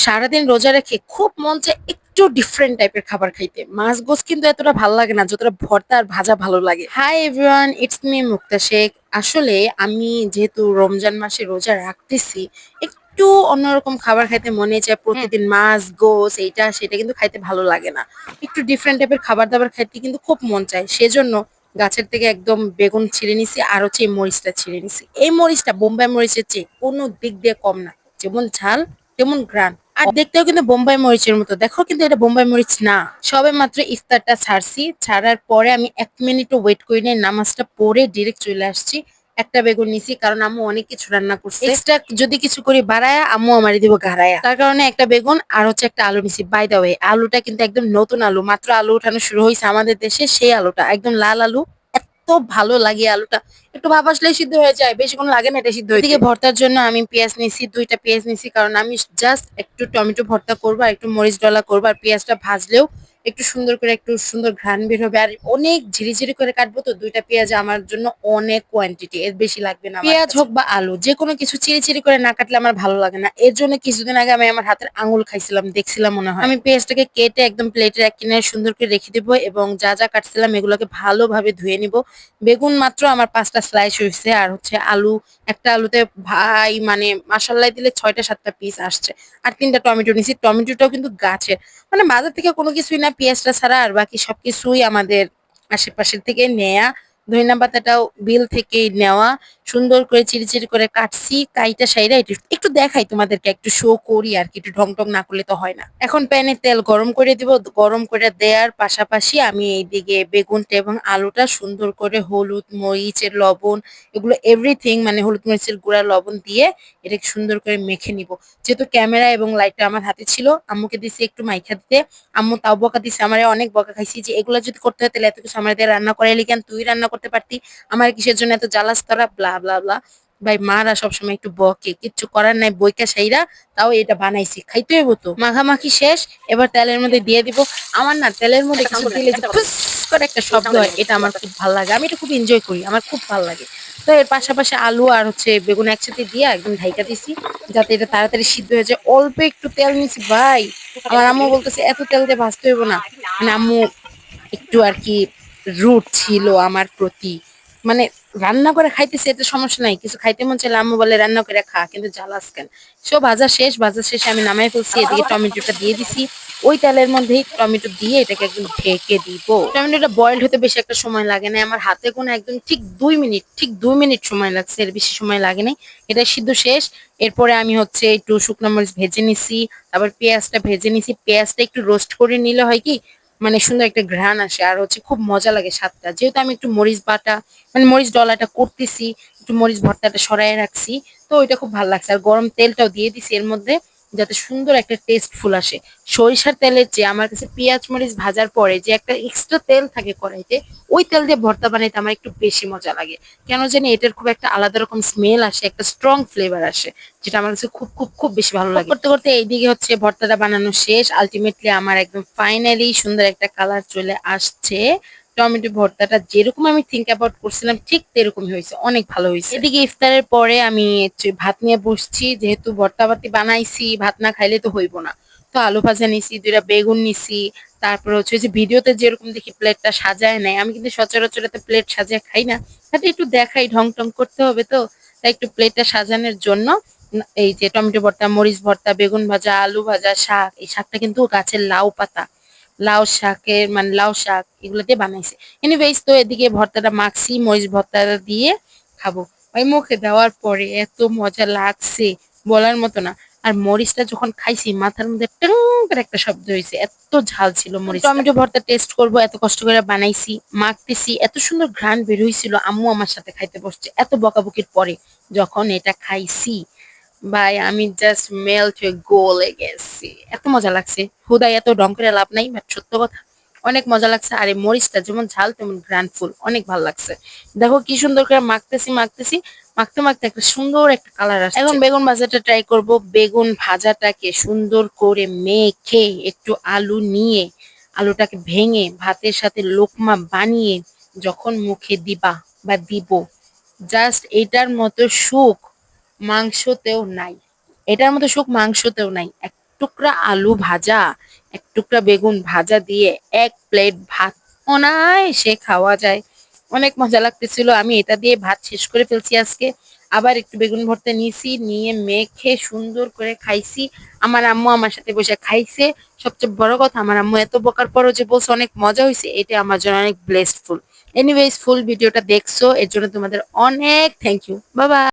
সারাদিন রোজা রেখে খুব মন চায় একটু ডিফারেন্ট টাইপের খাবার খাইতে। মাছ গোছ কিন্তু এতটা ভালো লাগে না যতটা ভর্তা আর ভাজা ভালো লাগে। হাই এভরিওয়ান, ইটস মি মুক্তা শেখ। আসলে আমি যেহেতু রমজান মাসে রোজা রাখতেছি, একটু অন্যরকম খাবার খাইতে মনে চায়। হুম, প্রতিদিন মাছ গোছ এইটা সেটা কিন্তু খাইতে ভালো লাগে না। একটু ডিফারেন্ট টাইপের খাবার দাবার খাইতে কিন্তু খুব মন চায়। সেজন্য গাছের থেকে একদম বেগুন ছিঁড়ে নিছি আর হচ্ছে এই মরিচটা ছিঁড়ে নিছি। এই মরিচটা বোম্বাই মরিচের চেয়ে কোনো দিক দিয়ে কম না। যেমন ঝাল তেমন ঘ্রাণ। আর দেখতেও কিন্তু বোম্বাই মরিচের মতো। দেখো কিন্তু এটা বোম্বাই মরিচ না। সবে মাত্র ইফতারটা ছাড়ছি। ছাড়ার পরে আমি ১ মিনিটও ওয়েট করি নাই। নামাজটা পড়ে ডিরেক্ট চলে আসছি। একটা বেগুন নিছি কারণ আম্মু অনেক কিছু রান্না করছে। এক্সট্রা যদি কিছু করি বাড়ায়া আম্মু আমারে দিব গাড়ায়া। তার কারণে একটা বেগুন আর হচ্ছে একটা আলু নিছি। বাই দ্য ওয়ে আলুটা কিন্তু একদম নতুন আলু। মাত্র আলু উঠানো শুরু হইছে আমাদের দেশে। সেই আলুটা একদম লাল আলু। এত ভালো লাগে আলুটা। একটু ভাপ আসলেই সিদ্ধ হয়ে যায়। বেশিক্ষণ লাগে না এটা সিদ্ধ হইতে। এদিকে ভর্তার জন্য আমি পেঁয়াজ নিছি, ২ টা পেঁয়াজ নিছি কারণ আমি জাস্ট একটু টমেটো ভর্তা করব আর একটু মরিচ ডলা করব। আর পেঁয়াজটা ভাজলেও একটু সুন্দর করে একটু সুন্দর ঘ্রাণ বের হবে। আর অনেক ঝিরিঝিরি করে কাটবো তো ২ টা পেঁয়াজ আমার জন্য অনেক কোয়ান্টিটি। এর বেশি লাগবে না আমার পেঁয়াজ কাছে। হোক বা আলু যেকোনো কিছু চিরি, চিরি করে না কাটলে আমার ভালো লাগে না। এর জন্য কিছুদিন আগে আমি আমার হাতের আঙুল খাইছিলাম, দেখছিলাম মনে হয়। আমি পেঁয়াজটাকে কেটে একদম প্লেটের এক কিনারে সুন্দর করে রেখে দিব এবং যা, যা কাটছিলাম এগুলোকে ভালোভাবে ধুয়ে নিব। বেগুন মাত্র আমার ৫ টা স্লাইস হইছে আর হচ্ছে আলু একটা আলুতে ভাই মানে মাশাআল্লাহ দিলে ৬ টা ৭ টা পিস আসছে। আর ৩ টা টমেটো নিছি। টমেটোটাও কিন্তু গাছের। মানে বাজার থেকে কোনো কিছুই না পেঁয়াজটা ছাড়া আর বাকি সবকিছুই আমাদের আশেপাশের থেকে নেয়া। ধইনা পাতাটাও বিল থেকেই নেওয়া। সুন্দর করে চিরি, চিরি করে কাটছি। কাইটা সাইরা একটু একটু দেখাই তোমাদেরকে একটু শো করি আরকি। একটু ঢং টং না করলে তো হয় না। এখন প্যানে তেল গরম করে দিব। গরম করে দেয়ার পাশাপাশি আমি এইদিকে বেগুনটা এবং আলুটা সুন্দর করে হলুদ, মরিচের লবণ এগুলো এভরিথিং মানে হলুদ মরিচের গুঁড়া, লবণ দিয়ে এটাকে সুন্দর করে মেখে নিব। যেহেতু ক্যামেরা এবং লাইটটা আমার হাতে ছিল, আম্মুকে দিছি একটু মাইখা দিতে। আম্মু তাও বকা দিছে। আমারে অনেক বকা খাইছি যে, "এগুলা যদি করতে হয় তাহলে এত কিছু আমার দিয়ে রান্না করাইলি কেন? তুই রান্না করতে পারতি। আমার কিসের জন্য এত জ্বালাস তোরা?" ব্লা, ব্লা, ব্লা। ভাই মারা সবসময় একটু বকে। কিচ্ছু করার নাই। বইকা সাইরা তাও এটা বানাইছি। খাইতে হইব তো। মাখামাখি শেষ। এবার তেলের মধ্যে দিয়ে দিব। আমার না তেলের মধ্যে একটা কিছু সাউন্ড করবেন, দিলে যে একটা কথা ফুস করে একটা এই শব্দ সাউন্ডটা হয়, নিয়ে এটা আমার খুব ভাল লাগে। আমি এটা খুব এনজয় করি। আমার খুব ভাল লাগে। তো এর পাশাপাশি আলু আর হচ্ছে বেগুন একসাথে দিয়ে একদম ঢাইকা দিছি। যাতে এটা তাড়াতাড়ি সিদ্ধ হয়ে যায়। অল্প একটু তেল নিছি ভাই। আমার আম্মু বলতেছে, "এত তেল দিয়ে ভাজতে হইব না।" মানে আম্মু একটু আরকি রুড ছিল আমার প্রতি। মানে রান্না করে খাইতেছি এতে সমস্যা নাই। কিছু খাইতে মন চাইলে আম্মু বলে, "রান্না করে খা। কিন্তু জ্বালাস কেন?" সো ভাজা শেষ। ভাজা শেষে আমি নামায় ফেলছি। এদিকে টমেটোটা দিয়ে দিছি। ওই তেলের মধ্যেই টমেটো দিয়ে এটাকে একদম ঢেকে দিব। টমেটোটা বয়েলড হতে বেশি একটা সময় লাগে নাই। আমার হাতে গোনা একদম ঠিক ২ মিনিট, ঠিক ২ মিনিট সময় লাগছে। এর বেশি সময় লাগে নাই। এটা সিদ্ধ শেষ। এরপরে আমি হচ্ছে একটু শুকনা মরিচ ভেজে নিছি। তারপর পেঁয়াজটা ভেজে নিছি। পেঁয়াজটা একটু রোস্ট করে নিলে হয় কি মানে সুন্দর একটা ঘ্রাণ আসে আর হচ্ছে খুব মজা লাগে স্বাদটা। যেহেতু আমি একটু মরিচ বাটা মানে মরিচ ডলাটা করতেছি, একটু মরিচ ভর্তাটা সরাইয়া রাখছি। তো ওইটা খুব ভাল লাগছে। আর গরম তেলটাও দিয়ে দিছি এর মধ্যে যাতে সুন্দর একটা টেস্টফুল আসে। সরিষার তেলের চেয়ে আমার কাছে পেঁয়াজ মরিচ ভাজার পরে যে একটা এক্সট্রা তেল থাকে কড়াইতে, ওই তেল দিয়ে ভর্তা বানাইতে আমার একটু বেশি মজা লাগে। কেন জানি এটার খুব একটা আলাদা রকম স্মেল আসে, একটা স্ট্রং ফ্লেভার আসে। যেটা আমার কাছে খুব, খুব, খুব বেশি ভালো লাগে। করতে, করতে এইদিকে হচ্ছে ভর্তাটা বানানো শেষ। আল্টিমেটলি আমার একদম ফাইনালি সুন্দর একটা কালার চলে আসছে। টমেটো ভর্তাটা যেরকম আমি থিংক অ্যাবাউট করছিলাম ঠিক তেরকমই হয়েছে। অনেক ভালো হইছে। এদিকে ইফতারের পরে আমি হচ্ছে ভাত নিয়ে বসছি। যেহেতু ভর্তা-বাতি বানাইছি, ভাত না খাইলে তো হইব না। তো আলু ভাজা নিছি, ২ টা বেগুন নিছি। তারপর হচ্ছে যে ভিডিওতে যেরকম দেখি প্লেটটা সাজায় নাই। আমি কিন্তু সচরাচর এত প্লেট সাজিয়ে খাই না। যাতে একটু দেখাই ঢং-টং করতে হবে তো। তাই একটু প্লেটটা সাজানোর জন্য এই যে টমেটো ভর্তা, মরিচ ভর্তা, বেগুন ভাজা, আলু ভাজা, শাক। এই শাকটা কিন্তু গাছের লাউ পাতা। লাউ শাকের মানে লাউ শাক এগুলো দিয়ে বানাইছে। এনিওয়েজ তো এদিকে ভর্তাটা মাখছি, মরিচ ভর্তাটা দিয়ে খাবো। ওই মুখে দেওয়ার পরে এত মজা লাগছে বলার মতো না। আর মরিচটা যখন খাইছি মাথার মধ্যে টং করে একটা শব্দ হইছে। এত ঝাল ছিল মরিচটা। টমেটো ভর্তা টেস্ট করব এত কষ্ট করে বানাইছি, মাখতেছি। এত সুন্দর ঘ্রাণ বের হইছিল। আম্মু আমার সাথে খাইতে বসছে। এত বকাবকির পরে যখন এটা খাইছি ভাই আমি জাস্ট মেল্ট হয়ে গলে গেছি। এত মজা লাগছে। হুদাই এত ঢং করে লাভ নাই। বাট সত্য কথা অনেক মজা লাগছে। আর এই মরিচটা যেমন ঝাল তেমন গ্রান্ডফুল। অনেক ভাল লাগছে। দেখো কি সুন্দর করে মাখতেছি, মাখতেছি। মাখতে, মাখতে একটা সুন্দর একটা কালার আসছে। এখন বেগুন ভাজাটা ট্রাই করব। বেগুন ভাজাটাকে সুন্দর করে মেখে একটু আলু নিয়ে আলুটাকে ভেঙে ভাতের সাথে লোকমা বানিয়ে যখন মুখে দিবা বা দিব জাস্ট এটার মতো সুখ মাংসতেও নাই। এটার মতো সুখ মাংসতেও নাই। একটু টুকরা আলু ভাজা, এক টুকরা বেগুন ভাজা দিয়ে এক প্লেট ভাত অনায়াসে খাওয়া যায়। অনেক মজা লাগতেছিল, আমি এটা দিয়ে ভাত শেষ করে ফেলছি আজকে। আবার একটু বেগুন ভর্তা নিয়েছি, নিয়ে মেখে সুন্দর করে খাইছি। আমার আম্মু আমার সাথে বসে খাইছে। সবচেয়ে বড় কথা, আমার আম্মু এত বকার পরও যে বলছে অনেক মজা হয়েছে, এটা আমার জন্য অনেক ব্লেসফুল। এনিওয়েজ, ফুল ভিডিওটা দেখছো এর জন্য তোমাদের অনেক থ্যাংক ইউ। Bye bye.